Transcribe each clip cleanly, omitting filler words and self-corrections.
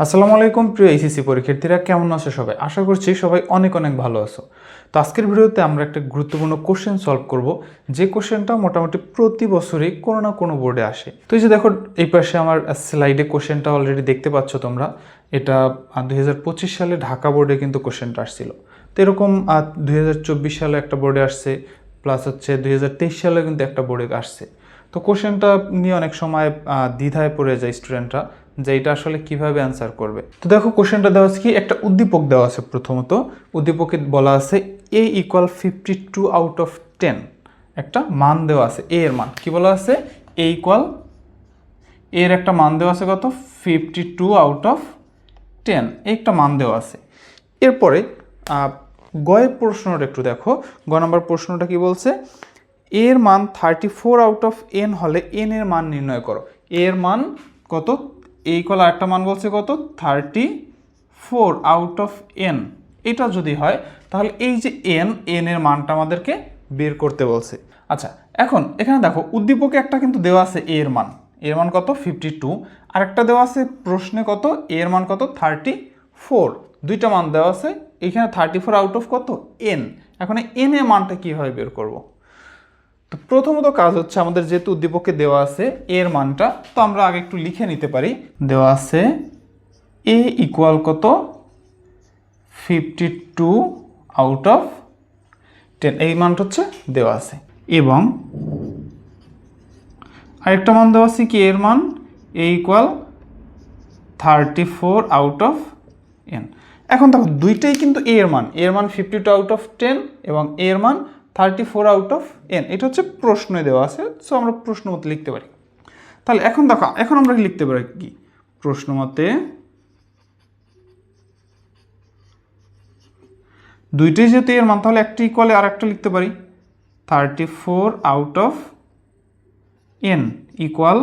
আসসালামু আলাইকুম প্রিয় এইচএসসি পরীক্ষার্থীরা, কেমন আছো সবাই? আশা করছি সবাই অনেক অনেক ভালো আছো। তো আজকের ভিডিওতে আমরা একটা গুরুত্বপূর্ণ কোশ্চেন সলভ করব, যে কোশ্চেনটা মোটামুটি প্রতি বছরই কোনো না কোনো বোর্ডে আসে। তো এই যে দেখো, এই পাশে আমার স্লাইডে কোশ্চেনটা অলরেডি দেখতে পাচ্ছ তোমরা। এটা 2025 সালে ঢাকা বোর্ডে কিন্তু কোশ্চেনটা আসছিল। তো এরকম 2024 সালে একটা বোর্ডে আসছে, প্লাস হচ্ছে 2023 সালে কিন্তু একটা বোর্ডে আসছে। তো কোশ্চেনটা নিয়ে অনেক সময় দ্বিধায় পড়ে যায় স্টুডেন্টরা যে এটা আসলে কিভাবে অ্যান্সার করবে। তো দেখো, কোশ্চেনটা দেওয়া আছে কি, একটা উদ্দীপক দেওয়া আছে। প্রথমত উদ্দীপকে বলা আছে a ইকুয়াল 52 আউট অফ 10। একটা মান দেওয়া আছে, a এর মান কি বলা আছে, a ইকুয়াল, এর একটা মান দেওয়া আছে কত, 52 আউট অফ 10, একটা মান দেওয়া আছে। এরপরে গয়ের প্রশ্নটা একটু দেখো, গ নম্বর প্রশ্নটা কি বলছে, এর মান 34 আউট অফ n হলে n এর মান নির্ণয় করো। এর মান কত, এই কল আরেকটা মান বলছে কত, 34 আউট অফ n। এটা যদি হয় তাহলে এই যে n এর মানটা আমাদেরকে বের করতে বলছে। আচ্ছা, এখন এখানে দেখো উদ্দীপকে একটা কিন্তু দেওয়া আছে এর মান, এর মান কত 52, আরেকটা দেওয়া আছে প্রশ্নে কত, এর মান কত 34, দুইটা মান দেওয়া আছে। এখানে 34 আউট অফ কত n। এখন n এর মানটা কীভাবে বের করব? তো প্রথমত কাজ হচ্ছে, আমাদের যেহেতু উদ্দীপকে দেওয়া আছে এর মানটা, তো আমরা আগে একটু লিখে নিতে পারি। দেওয়া আছে a ইকুয়াল কত, 52 আউট অফ 10, এই মানটা হচ্ছে দেওয়া আছে। এবং আরেকটা মান দেওয়া আছে কি, এর মান a equal 34 out of n। এখন দেখো দুইটাই কিন্তু এর মান, এর মান 52 আউট অফ 10 এবং এর মান 34 আউট অফ n। এটা হচ্ছে প্রশ্নে দেওয়া আছে, সো আমরা প্রশ্ন মতে লিখতে পারি। তাহলে এখন দেখো, এখন আমরা লিখতে পারি কি, প্রশ্ন মতে দুইটাই যেহেতু এর মান, তাহলে একটা ইকুয়ালে আর একটা লিখতে পারি, 34 out of n equal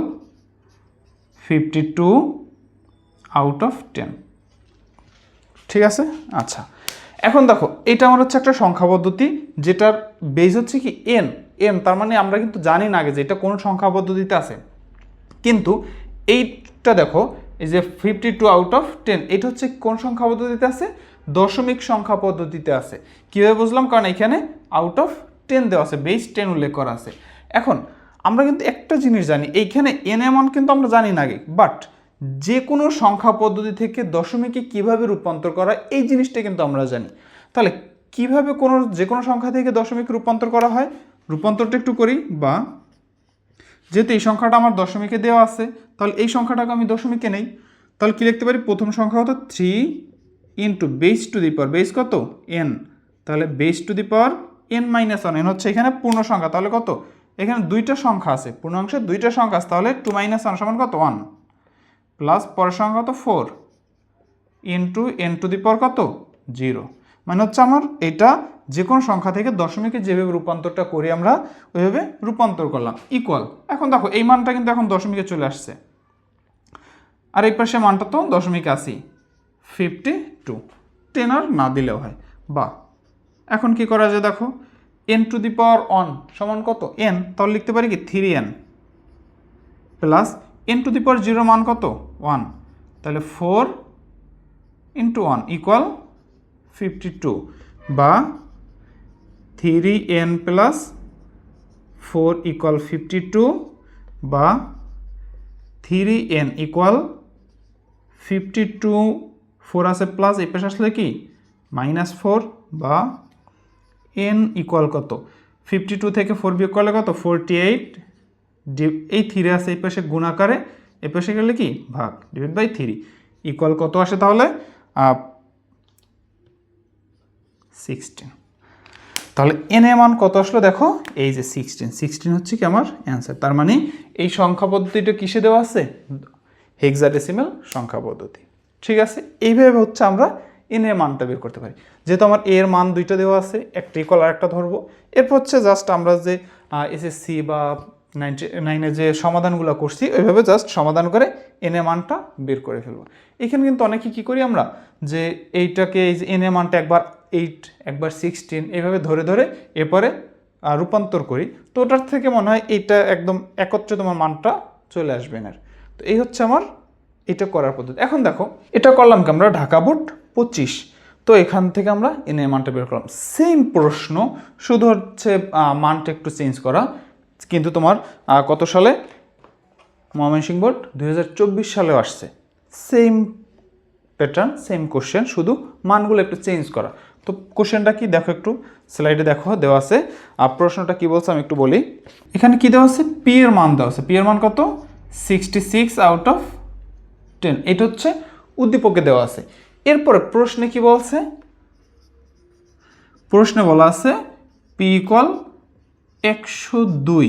52 out of 10। ঠিক আছে। আচ্ছা, এখন দেখো এটা আমার হচ্ছে একটা সংখ্যা পদ্ধতি, যেটার বেজ হচ্ছে কি n। তার মানে আমরা কিন্তু জানি না আগে যে এটা কোন সংখ্যা পদ্ধতিতে আছে, কিন্তু এইটা দেখো, এই যে 52 আউট অফ 10, এটা হচ্ছে কোন সংখ্যা পদ্ধতিতে আছে, দশমিক সংখ্যা পদ্ধতিতে আছে। কীভাবে বুঝলাম, কারণ এখানে আউট অফ 10 দেওয়া আছে, বেস 10 উল্লেখ করা আছে। এখন আমরা কিন্তু একটা জিনিস জানি, এইখানে n এর মান কিন্তু আমরা জানি না আগে, বাট যে কোনো সংখ্যা পদ্ধতি থেকে দশমিকে কিভাবে রূপান্তর করা, এই জিনিসটা কিন্তু আমরা জানি। তাহলে কিভাবে যে কোনো সংখ্যা থেকে দশমিক রূপান্তর করা হয়, রূপান্তরটা একটু করি। বা যেহেতু এই সংখ্যাটা আমার দশমিকে দেওয়া আছে, তাহলে এই সংখ্যাটাকে আমি দশমিকে নেই। তাহলে কী লিখতে পারি, প্রথম সংখ্যা হতো 3 into base two the power, base কত n, তাহলে base two the power n minus 1, n হচ্ছে এখানে পূর্ণ সংখ্যা, তাহলে কত, এখানে দুইটা সংখ্যা আছে, পূর্ণাংশে দুইটা সংখ্যা আছে, তাহলে 2 মাইনাস 1 সমান কত 1, প্লাস পরের সংখ্যা কত 4 ইন্টু n টু দি পাওয়ার কত 0। মানে হচ্ছে আমার এটা যে কোনো সংখ্যা থেকে দশমিকে যেভাবে রূপান্তরটা করি আমরা ওইভাবে রূপান্তর করলাম, ইকুয়াল। এখন দেখো এই মানটা কিন্তু এখন দশমিকে চলে আসছে, আর এই পাশে মানটা তো দশমিকে আসি, 52, 10 আর না দিলেও হয়। বা এখন কি করা যায় দেখো, n টু দি পাওয়ার 1 সমান কত n, তাহলে লিখতে পারি কি 3n, plus n to the power 0 মান কত 1, তাহলে 4 ইন্টু 1 ইকুয়াল 52, বা 3n প্লাস 4 ইকুয়াল 52, বা 3n ইকুয়াল 52, 4 আছে প্লাস এই পাশে আসলে কি -4, বা n ইকুয়াল কত, 52 থেকে 4 বিয়োগ করলে কত 48, এই 3 আছে এই পাশে গুণাকারে, এই পাশে গেলে কি ভাগ, ডিভাইড বাই 3 ইকুয়াল কত আসে তাহলে 16। তাহলে n এর মান কত আসলো দেখো, এই যে 16 হচ্ছে কি আমার অ্যান্সার। তার মানে এই সংখ্যা পদ্ধতিটা কিসে দেওয়া আছে, হেক্সাডেসিমাল সংখ্যা পদ্ধতি। ঠিক আছে, এইভাবে হচ্ছে আমরা n এর মানটা বের করতে পারি। যেহেতু আমার এর মান দুইটা দেওয়া আছে, একটা ইকুয়াল আর একটা ধরবো। এরপর হচ্ছে জাস্ট আমরা যে এসএসসি বা 99-এ যে সমাধানগুলো করছি ওইভাবে জাস্ট সমাধান করে n এর মানটা বের করে ফেলবো। এখানে কিন্তু অনেকে কী করি আমরা, যে এইটাকে এই যে n এর মানটা একবার 8 একবার 16 এইভাবে ধরে ধরে এরপরে রূপান্তর করি, তো ওটার থেকে মনে হয় এইটা একদম একত্রে তোমার মানটা চলে আসবে না। তো এই হচ্ছে আমার এটা করার পদ্ধতি। এখন দেখো এটা করলাম কি আমরা ঢাকা বোর্ড 25, তো এখান থেকে আমরা এন এর মানটা বের করলাম। সেম প্রশ্ন, শুধু হচ্ছে মানটা একটু চেঞ্জ করা, কিন্তু তোমার কত সালে ময়মনসিংহ বোর্ড 2024 সালেও আসছে। সেম প্যাটার্ন, সেম কোশ্চেন, শুধু মানগুলো একটু চেঞ্জ করা। তো কোশ্চেনটা কি দেখো, একটু স্লাইডে দেখো দেওয়া আছে। আর প্রশ্নটা কি বলছে আমি একটু বলি। এখানে কি দেওয়া আছে, পি এর মান দেওয়া আছে। পি এর মান কত, 66 আউট অফ 10। এটা হচ্ছে উদ্দীপকে দেওয়া আছে। এরপরে প্রশ্নে কি বলছে, প্রশ্নে বলা আছে P equal 102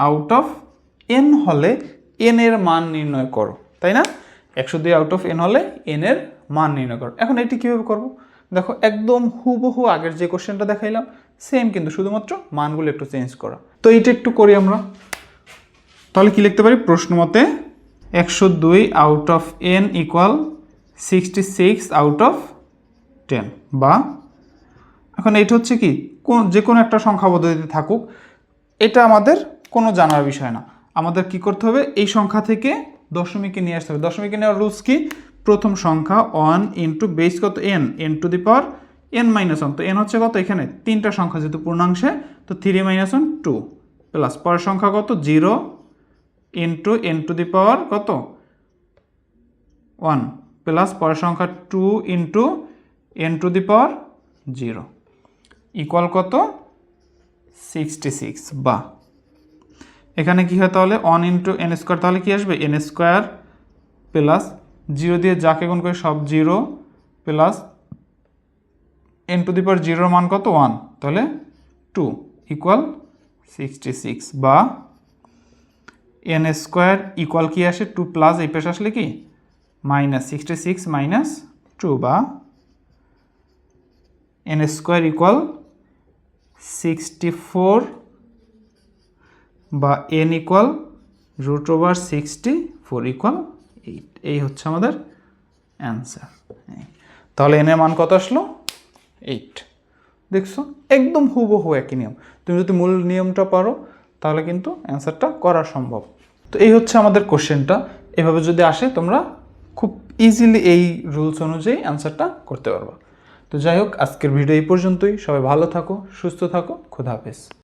out of N হলে এন এর মান নির্ণয় করো, তাই না? 102 আউট অফ এন হলে এন এর মান নির্ণয় করো। এখন এটি কীভাবে করবো, দেখো একদম হুবহু আগের যে কোশ্চেনটা দেখাইলাম সেম, কিন্তু শুধুমাত্র মানগুলো একটু চেঞ্জ করা। তো এইটা একটু করি আমরা। তাহলে কি লিখতে পারি, প্রশ্ন মতে 102 out of N equal 66 out of 10, বা এখন এইটা হচ্ছে কি যে কোনো একটা সংখ্যা পদ্ধতিতে থাকুক, এটা আমাদের কোনো জানার বিষয় না। আমাদের কি করতে হবে, এই সংখ্যা থেকে দশমিকে নিয়ে আসতে হবে। দশমিকে নেওয়ার রুলস কি, প্রথম সংখ্যা 1 ইন্টু বেস কত N, N two the power N minus 1। তো এন হচ্ছে কত, এখানে তিনটা সংখ্যা যেহেতু পূর্ণাংশে, তো 3 মাইনাস 1 2, প্লাস পরের সংখ্যা কত 0 ইন্টু এন টু দি পাওয়ার কত 1, প্লাস পরের সংখ্যা 2 into N two the power 0 equal কত 66। বা এখানে কি হয় তাহলে 1 ইন্টু এন স্কোয়ার, তাহলে কি আসবে এন স্কোয়ার প্লাস 0 দিয়ে যাকে গুণ করে সব 0, plus N two the power 0 মান কত 1, তাহলে 2 ইকুয়াল 66। বা এন স্কোয়ার ইকুয়াল কি আসে 2 প্লাস এই পেশ আসলে কি মাইনাস 66 মাইনাস 2, বা এন স্কোয়ার ইকুয়াল 64, বা এন ইকুয়াল √64 ইকুয়াল 8। এই হচ্ছে আমাদের অ্যান্সার। তাহলে এন এর মান কত আসলো 8। দেখছো একদম হুবহু একই নিয়ম। তুমি যদি মূল নিয়মটা পারো তাহলে কিন্তু অ্যান্সারটা করা সম্ভব। তো এই হচ্ছে আমাদের কোশ্চেনটা। এভাবে যদি আসে তোমরা খুব ইজিলি এই রুলস অনুযায়ী অ্যান্সারটা করতে পারবা। তো যাই হোক, আজকের ভিডিও এই পর্যন্তই। সবাই ভালো থাকো, সুস্থ থাকো, খোদা হাফেজ।